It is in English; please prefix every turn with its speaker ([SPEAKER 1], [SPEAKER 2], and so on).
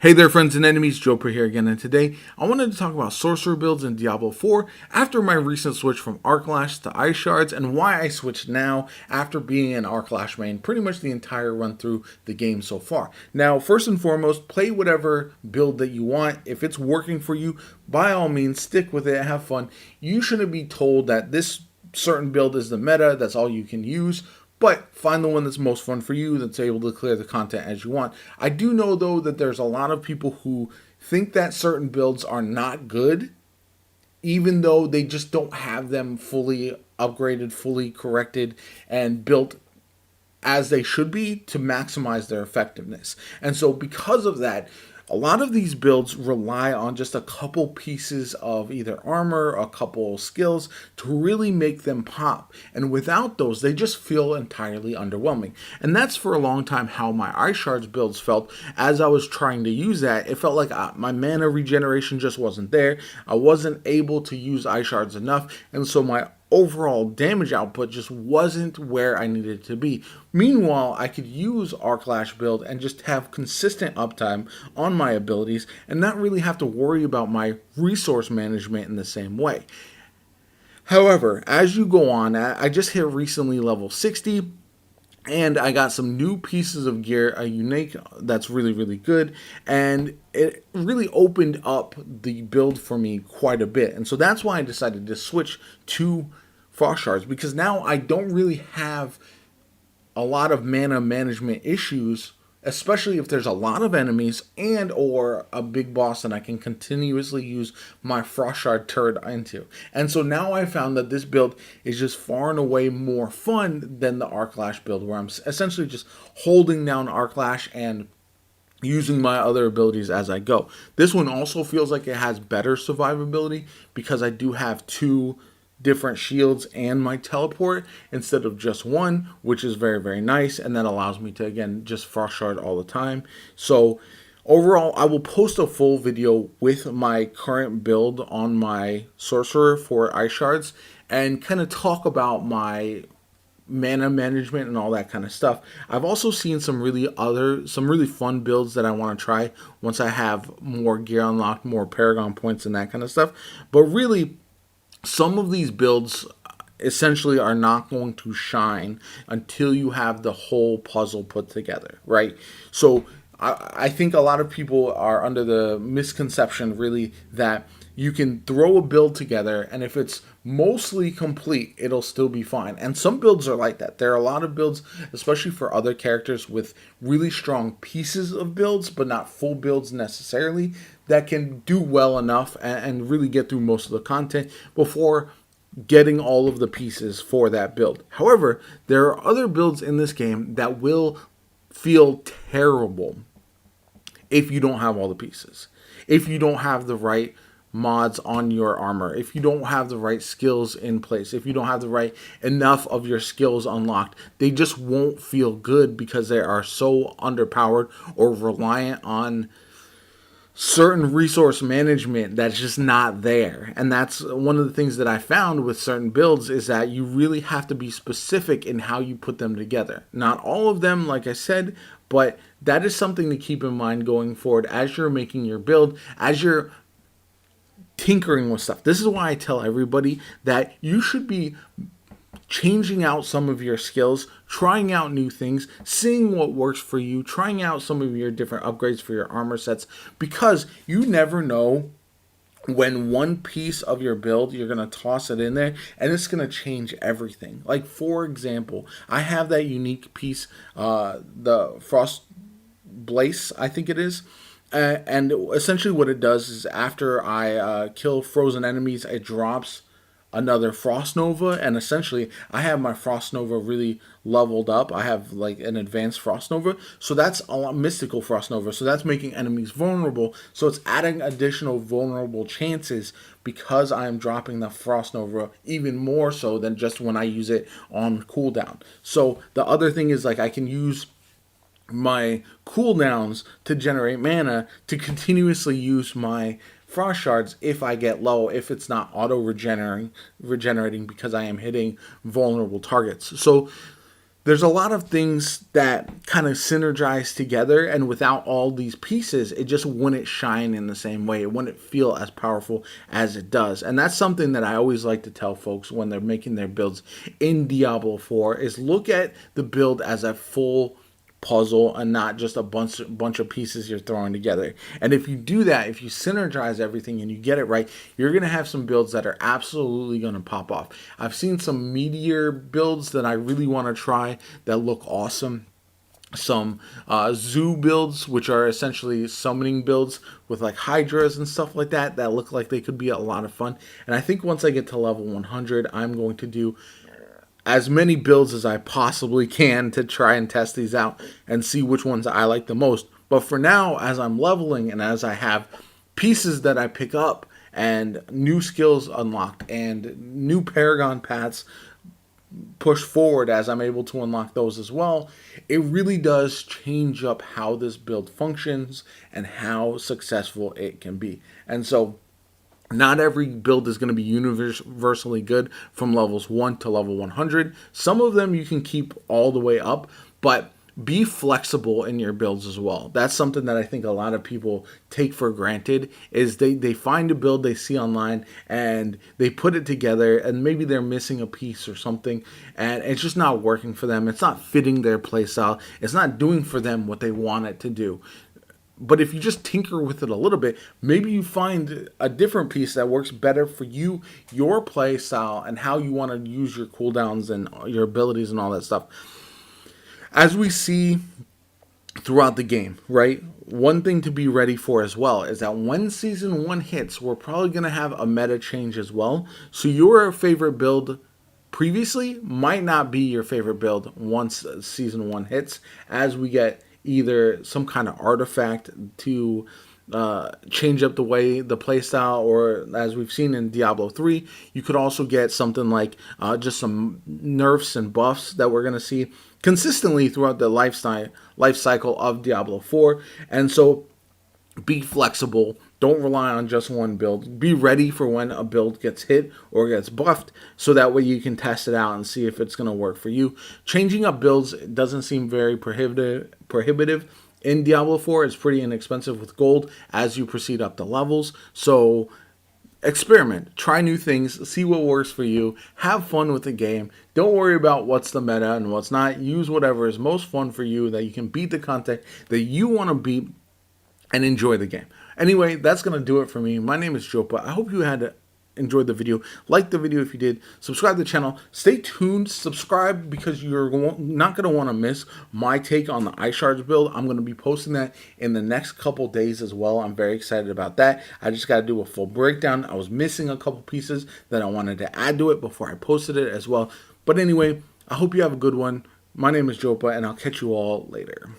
[SPEAKER 1] Hey there friends and enemies, JoPaWrites here again, and today I wanted to talk about Sorcerer builds in Diablo 4 after my recent switch from Arclash to Ice Shards, and why I switched now after being an Arclash main pretty much the entire run through the game so far. Now, first and foremost, play whatever build that you want. If it's working for you, by all means, stick with it, have fun. You shouldn't be told that this certain build is the meta, that's all you can use. But find the one that's most fun for you, that's able to clear the content as you want. I do know, though, that there's a lot of people who think that certain builds are not good, even though they just don't have them fully upgraded, fully corrected, and built as they should be to maximize their effectiveness. And so because of that, a lot of these builds rely on just a couple pieces of either armor, a couple skills to really make them pop. And without those, they just feel entirely underwhelming. And that's for a long time how my Ice Shards builds felt. As I was trying to use that, it felt like my mana regeneration just wasn't there. I wasn't able to use Ice Shards enough, and so my overall damage output just wasn't where I needed it to be. Meanwhile, I could use Arclash build and just have consistent uptime on my abilities and not really have to worry about my resource management in the same way. However, as you go on, I just hit recently level 60, and I got some new pieces of gear, a unique that's really, really good, and it really opened up the build for me quite a bit. And so that's why I decided to switch to Frost Shards, because now I don't really have a lot of mana management issues, especially if there's a lot of enemies and or a big boss that I can continuously use my Frost Shard turret into. And so now I found that this build is just far and away more fun than the Arclash build, where I'm essentially just holding down Arclash and using my other abilities as I go. This one also feels like it has better survivability because I do have two different shields and my teleport instead of just one, which is very, very nice, and that allows me to, again, just Frost Shard all the time. So overall, I will post a full video with my current build on my Sorcerer for Ice Shards and kind of talk about my mana management and all that kind of stuff. I've also seen some really fun builds that I want to try once I have more gear unlocked, more Paragon points and that kind of stuff. But really, some of these builds essentially are not going to shine until you have the whole puzzle put together, right? So I think a lot of people are under the misconception, really, that you can throw a build together and if it's mostly complete, it'll still be fine. And some builds are like that. There are a lot of builds, especially for other characters with really strong pieces of builds, but not full builds necessarily, that can do well enough and really get through most of the content before getting all of the pieces for that build. However, there are other builds in this game that will feel terrible if you don't have all the pieces, if you don't have the right mods on your armor, if you don't have the right skills in place, if you don't have the right enough of your skills unlocked. They just won't feel good because they are so underpowered or reliant on certain resource management that's just not there. And that's one of the things that I found with certain builds, is that you really have to be specific in how you put them together. Not all of them, like I said, but that is something to keep in mind going forward as you're making your build, as you're tinkering with stuff. This is why I tell everybody that you should be changing out some of your skills, trying out new things, seeing what works for you, trying out some of your different upgrades for your armor sets, because you never know when one piece of your build, you're going to toss it in there and it's going to change everything. Like, for example, I have that unique piece, the Frost Blaze, I think it is. And essentially what it does is after I kill frozen enemies, it drops another Frost Nova, and essentially I have my Frost Nova really leveled up. I have like an advanced Frost Nova, so that's a lot mystical Frost Nova, so that's making enemies vulnerable, so it's adding additional vulnerable chances because I am dropping the Frost Nova even more so than just when I use it on cooldown. So the other thing is, like, I can use my cooldowns to generate mana to continuously use my Frost Shards if I get low, if it's not auto regenerating because I am hitting vulnerable targets. So there's a lot of things that kind of synergize together, and without all these pieces, it just wouldn't shine in the same way. It wouldn't feel as powerful as it does. And that's something that I always like to tell folks when they're making their builds in Diablo 4 is look at the build as a full puzzle and not just a bunch of pieces you're throwing together. And if you do that, if you synergize everything and you get it right, you're going to have some builds that are absolutely going to pop off. I've seen some meteor builds that I really want to try that look awesome. Some zoo builds, which are essentially summoning builds with like hydras and stuff like that, that look like they could be a lot of fun. And I think once I get to level 100, I'm going to do as many builds as I possibly can to try and test these out and see which ones I like the most. But for now, as I'm leveling and as I have pieces that I pick up and new skills unlocked and new Paragon paths push forward as I'm able to unlock those as well, it really does change up how this build functions and how successful it can be. And so not every build is going to be universally good from levels 1 to level 100. Some of them you can keep all the way up, but be flexible in your builds as well. That's something that I think a lot of people take for granted is they find a build they see online and they put it together and maybe they're missing a piece or something and it's just not working for them. It's not fitting their playstyle. It's not doing for them what they want it to do. But if you just tinker with it a little bit, maybe you find a different piece that works better for you, your play style, and how you want to use your cooldowns and your abilities and all that stuff. As we see throughout the game, right? One thing to be ready for as well is that when Season 1 hits, we're probably going to have a meta change as well. So your favorite build previously might not be your favorite build once Season 1 hits, as we get either some kind of artifact to change up the way the playstyle, or as we've seen in Diablo 3, you could also get something like just some nerfs and buffs that we're going to see consistently throughout the life cycle of Diablo 4. And so be flexible. Don't rely on just one build. Be ready for when a build gets hit or gets buffed, so that way you can test it out and see if it's going to work for you. Changing up builds doesn't seem very prohibitive in Diablo 4. It's pretty inexpensive with gold as you proceed up the levels. So experiment, try new things, see what works for you, have fun with the game. Don't worry about what's the meta and what's not. Use whatever is most fun for you, that you can beat the content that you want to beat and enjoy the game. Anyway, that's going to do it for me. My name is JoPa. I hope you had enjoyed the video. Like the video if you did. Subscribe to the channel. Stay tuned. Subscribe because you're not going to want to miss my take on the iShards build. I'm going to be posting that in the next couple days as well. I'm very excited about that. I just got to do a full breakdown. I was missing a couple pieces that I wanted to add to it before I posted it as well. But anyway, I hope you have a good one. My name is JoPa, and I'll catch you all later.